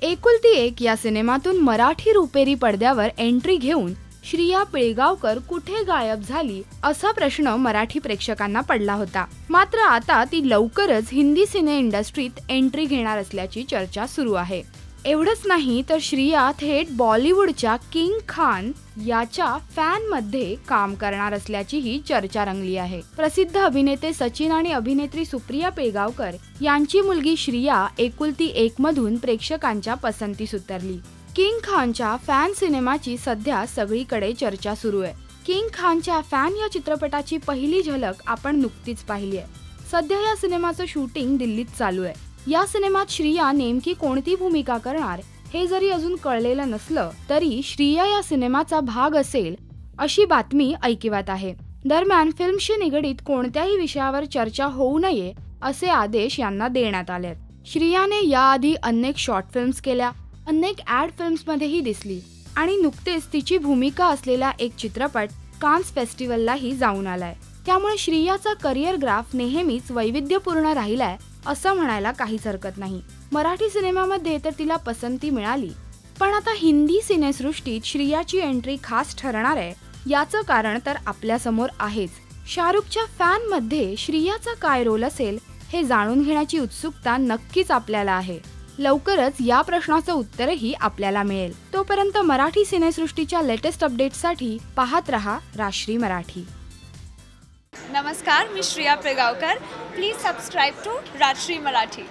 एकुलती एक या सिनेमातून मराठी रुपेरी पडद्यावर एंट्री घेऊन श्रिया पिळगावकर कुठे गायब झाली असा प्रश्न मराठी प्रेक्षकांना पडला होता। मात्र आता ती लवकरच हिंदी सिने इंडस्ट्रीत एंट्री घेणार असल्याची चर्चा सुरू आहे। एवढंच नाही तर श्रिया थेट बॉलिवूडच्या किंग खान याच्या फॅन मध्ये काम करणार असल्याचीही चर्चा रंगली आहे। प्रसिद्ध अभिनेते सचिन आणि अभिनेत्री सुप्रिया पिळगावकर यांची मुलगी श्रिया एकुलती एक मधून प्रेक्षकांच्या पसंतीस उतरली। किंग खानच्या फॅन सिनेमाची सध्या सगळीकडे चर्चा सुरू आहे। किंग खानच्या फॅन या चित्रपटाची पहिली झलक आपण नुकतीच पाहिली आहे। सध्या या सिनेमाचं शूटिंग दिल्लीत चालू आहे। या सिनेमात श्रिया नेमकी कोणती भूमिका करणार हे जरी अजून कळलेलं नसलं तरी श्रिया या सिनेमाचा भाग असेल अशी बातमी ऐकिवात आहे। दरम्यान फिल्मशी निगडीत कोणत्याही विषयावर चर्चा होऊ नये असे आदेश यांना देण्यात आलेत। श्रियाने याआधी अनेक शॉर्ट फिल्म्स केल्या, अनेक ॲड फिल्म्समध्येही दिसली आणि नुकतेच तिची भूमिका असलेला एक चित्रपट कान्स फेस्टिवललाही जाऊन आलाय। त्यामुळे श्रियाचा करिअर ग्राफ नेहमीच वैविध्यपूर्ण राहिलाय असं म्हणायला काहीच हरकत नाही। मराठी सिनेमामध्ये तर तिला पसंती मिळाली, पण आता हिंदी सिनेसृष्टीत श्रियाची एंट्री खास ठरणार आहे याचं कारण तर आपल्या समोर आहेच। शाहरुखच्या फॅन मध्ये श्रियाचा काय रोल असेल हे जाणून घेण्याची उत्सुकता नक्कीच आपल्याला आहे। लवकरच या प्रश्नाचं उत्तरही आपल्याला मिळेल। तोपर्यंत मराठी सिनेसृष्टीच्या लेटेस्ट अपडेट्ससाठी पाहत रहा राजश्री मराठी। नमस्कार, मी Shriya Pilgaonkar. Please subscribe to Rajshri Marathi.